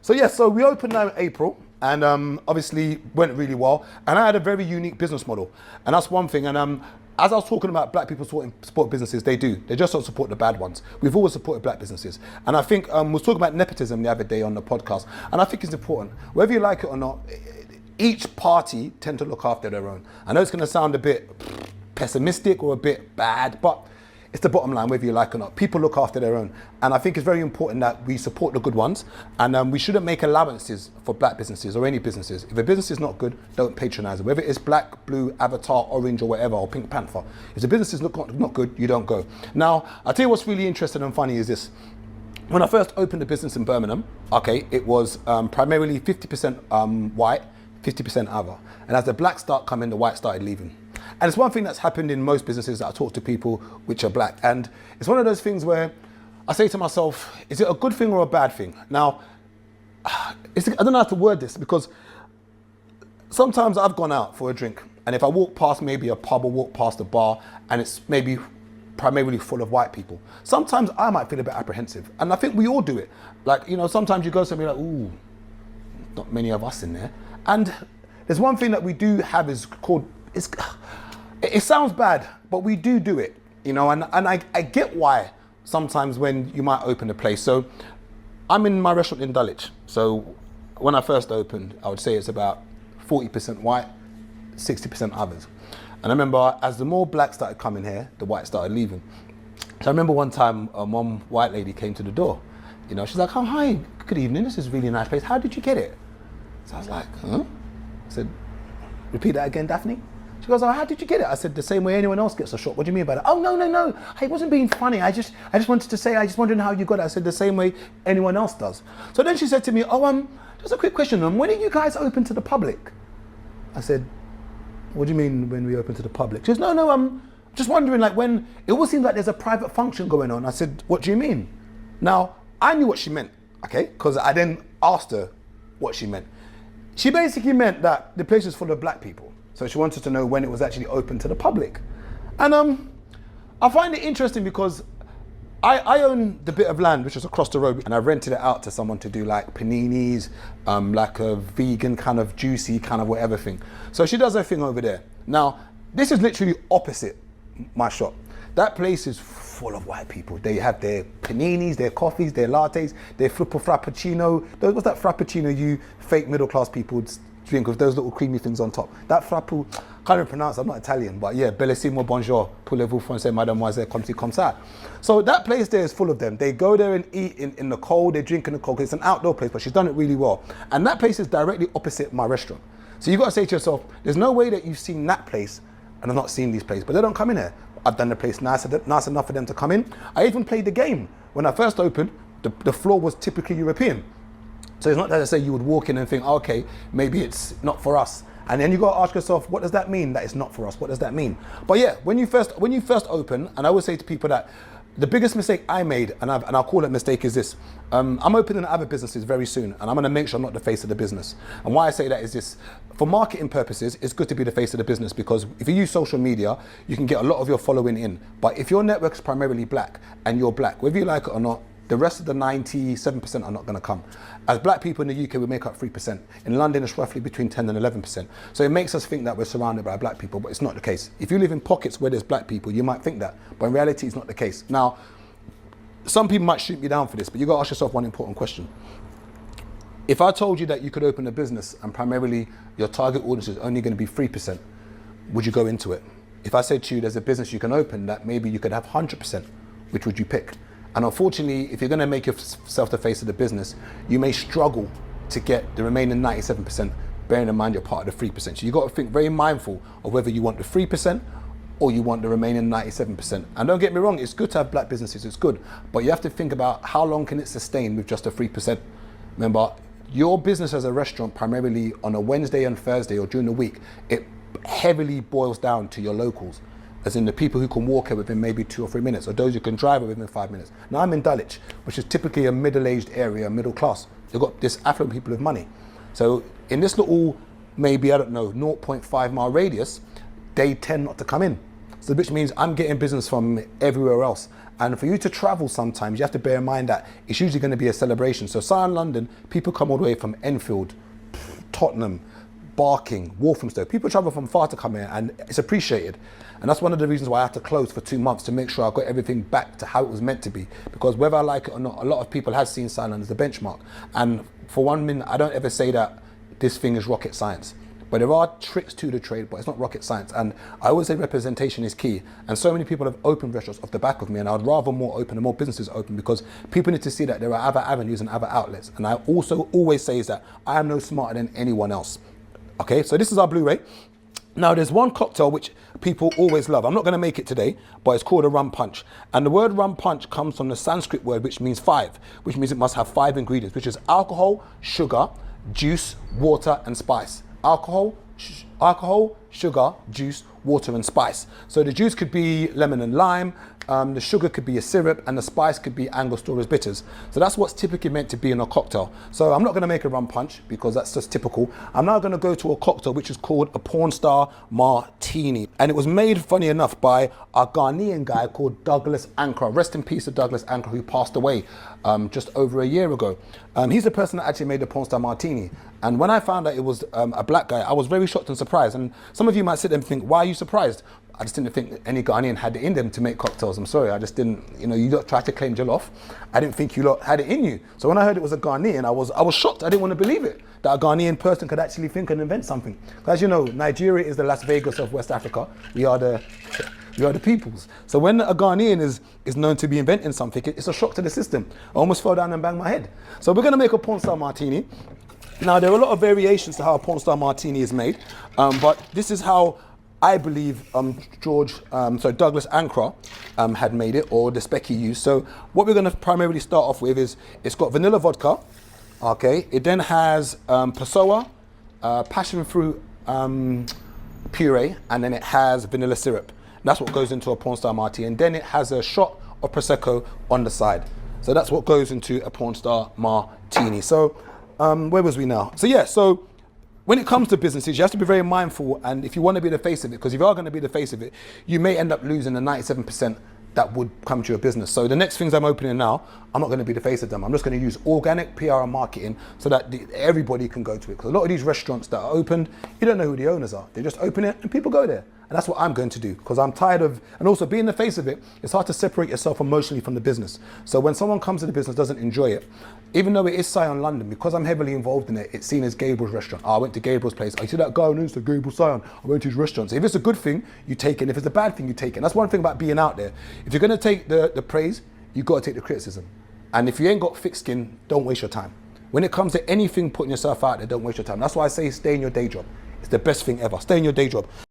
So yes, so we opened now in April, and obviously went really well. And I had a very unique business model, and that's one thing. And as I was talking about black people support businesses, they do. They just don't support the bad ones. We've always supported black businesses. And I think we was talking about nepotism the other day on the podcast, and I think it's important. Whether you like it or not, each party tend to look after their own. I know it's going to sound a bit pessimistic or a bit bad, but it's the bottom line, whether you like it or not. People look after their own. And I think it's very important that we support the good ones, and we shouldn't make allowances for black businesses or any businesses. If a business is not good, don't patronize it. Whether it's black, blue, avatar, orange, or whatever, or Pink Panther. If the business is not good, you don't go. Now, I'll tell you what's really interesting and funny is this. When I first opened the business in Birmingham, okay, it was primarily 50% white, 50% other. And as the blacks start coming, the white started leaving. And it's one thing that's happened in most businesses that I talk to people which are black. And it's one of those things where I say to myself, is it a good thing or a bad thing? Now, I don't know how to word this, because sometimes I've gone out for a drink, and if I walk past maybe a pub or walk past a bar and it's maybe primarily full of white people, sometimes I might feel a bit apprehensive. And I think we all do it. Like, you know, sometimes you go somewhere like, ooh, not many of us in there. And there's one thing that we do have is called, it sounds bad, but we do it, you know, and I get why sometimes when you might open a place. So I'm in my restaurant in Dulwich. So when I first opened, I would say it's about 40% white, 60% others. And I remember as the more blacks started coming here, the whites started leaving. So I remember one time one white lady came to the door. You know, she's like, oh, hi, good evening. This is a really nice place. How did you get it? So I was like, huh? I said, repeat that again, Daphne? She goes, oh, how did you get it? I said, the same way anyone else gets a shot. What do you mean by that? Oh, no. Hey, it wasn't being funny. I just wanted to say, I just wondering how you got it. I said, the same way anyone else does. So then she said to me, oh, just a quick question. When are you guys open to the public? I said, what do you mean when we open to the public? She goes, no, just wondering, like, when it always seems like there's a private function going on. I said, what do you mean? Now, I knew what she meant, okay? Because I then asked her what she meant. She basically meant that the place was full of black people. So she wanted to know when it was actually open to the public. And I find it interesting because I own the bit of land which is across the road, and I rented it out to someone to do like paninis, like a vegan kind of juicy kind of whatever thing. So she does her thing over there. Now, this is literally opposite my shop. That place is full of white people. They have their paninis, their coffees, their lattes, their frappuccino. What's that frappuccino you fake middle class people drink with those little creamy things on top? That frappu, can't even pronounce, I'm not Italian, but yeah, bellissimo, bonjour, pouvez-vous français, mademoiselle, comme ci, comme ça. So that place there is full of them. They go there and eat in the cold, they drink in the cold. It's an outdoor place, but she's done it really well. And that place is directly opposite my restaurant. So you've got to say to yourself, there's no way that you've seen that place and I've not seen these places, but they don't come in here. I've done the place nice enough for them to come in. I even played the game. When I first opened, the floor was typically European. So it's not that I say you would walk in and think, oh, okay, maybe it's not for us. And then you got to ask yourself, what does that mean that it's not for us? What does that mean? But yeah, when you first open, and I always say to people that the biggest mistake I made, and I'll call it mistake, is this. I'm opening other businesses very soon, and I'm going to make sure I'm not the face of the business. And why I say that is this. For marketing purposes, it's good to be the face of the business, because if you use social media, you can get a lot of your following in. But if your network is primarily black, and you're black, whether you like it or not, the rest of the 97% are not going to come. As black people in the UK, we make up 3%. In London, it's roughly between 10 and 11%. So it makes us think that we're surrounded by black people, but it's not the case. If you live in pockets where there's black people, you might think that, but in reality, it's not the case. Now, some people might shoot me down for this, but you got to ask yourself one important question. If I told you that you could open a business and primarily your target audience is only going to be 3%, would you go into it? If I said to you there's a business you can open that maybe you could have 100%, which would you pick? And unfortunately, if you're going to make yourself the face of the business, you may struggle to get the remaining 97%, bearing in mind you're part of the 3%. So you've got to think very mindful of whether you want the 3% or you want the remaining 97%. And don't get me wrong, it's good to have black businesses, it's good. But you have to think about how long can it sustain with just a 3%. Remember, your business as a restaurant, primarily on a Wednesday and Thursday or during the week, it heavily boils down to your locals. As in the people who can walk here within maybe 2 or 3 minutes, or those who can drive here within 5 minutes. Now I'm in Dulwich, which is typically a middle-aged area, middle class. You've got this affluent people with money. So in this little, maybe, I don't know, 0.5 mile radius, they tend not to come in. So which means I'm getting business from everywhere else. And for you to travel sometimes, you have to bear in mind that it's usually going to be a celebration. So Scion London, people come all the way from Enfield, Tottenham, Barking, Walthamstow. People travel from far to come here, and it's appreciated. And that's one of the reasons why I had to close for 2 months, to make sure I got everything back to how it was meant to be. Because whether I like it or not, a lot of people have seen Scion London as the benchmark. And for 1 minute, I don't ever say that this thing is rocket science. But there are tricks to the trade, but it's not rocket science. And I always say representation is key. And so many people have opened restaurants off the back of me, and I'd rather more open and more businesses open, because people need to see that there are other avenues and other outlets. And I also always say is that I am no smarter than anyone else. Okay, so this is our Blu-ray. Now there's one cocktail which people always love. I'm not gonna make it today, but it's called a rum punch. And the word rum punch comes from the Sanskrit word which means 5, which means it must have 5 ingredients, which is alcohol, sugar, juice, water, and spice. Alcohol, sugar, juice, water, and spice. So the juice could be lemon and lime, the sugar could be a syrup, and the spice could be Angostura bitters. So that's what's typically meant to be in a cocktail. So I'm not going to make a rum punch because that's just typical. I'm now going to go to a cocktail which is called a Porn Star Martini. And it was made, funny enough, by a Ghanaian guy called Douglas Ankra. Rest in peace to Douglas Ankra, who passed away just over a year ago. He's the person that actually made the Porn Star Martini. And when I found out it was a black guy, I was very shocked and surprised. And some of you might sit there and think, why are you surprised? I just didn't think any Ghanaian had it in them to make cocktails. I'm sorry, I just didn't, you lot tried to claim jollof. I didn't think you lot had it in you. So when I heard it was a Ghanaian, I was shocked. I didn't want to believe it, that a Ghanaian person could actually think and invent something. As you know, Nigeria is the Las Vegas of West Africa. We are the peoples. So when a Ghanaian is known to be inventing something, it's a shock to the system. I almost fell down and banged my head. So we're gonna make a Porn Star Martini. Now there are a lot of variations to how a Porn Star Martini is made, but this is how I believe Douglas Ankra had made it, or the spec he used. So what we're going to primarily start off with is, it's got vanilla vodka, okay? It then has Passoa, passion fruit puree, and then it has vanilla syrup. That's what goes into a Porn Star Martini. And then it has a shot of Prosecco on the side. So that's what goes into a Porn Star Martini. So where was we now? So yeah, so when it comes to businesses, you have to be very mindful, and if you want to be the face of it, because if you are going to be the face of it, you may end up losing the 97% that would come to your business. So the next things I'm opening now, I'm not going to be the face of them. I'm just going to use organic PR and marketing so that everybody can go to it. Because a lot of these restaurants that are opened, you don't know who the owners are. They just open it and people go there. And that's what I'm going to do, because I'm tired of, and also being the face of it, it's hard to separate yourself emotionally from the business. So when someone comes to the business, doesn't enjoy it, even though it is Scion London, because I'm heavily involved in it, it's seen as Gabriel's restaurant. Oh, I went to Gabriel's place. I see that guy on Insta, Gabriel Scion. I went to his restaurant. So if it's a good thing, you take it. If it's a bad thing, you take it. And that's one thing about being out there. If you're going to take the praise, you got to take the criticism. And if you ain't got thick skin, don't waste your time. When it comes to anything putting yourself out there, don't waste your time. That's why I say stay in your day job. It's the best thing ever. Stay in your day job.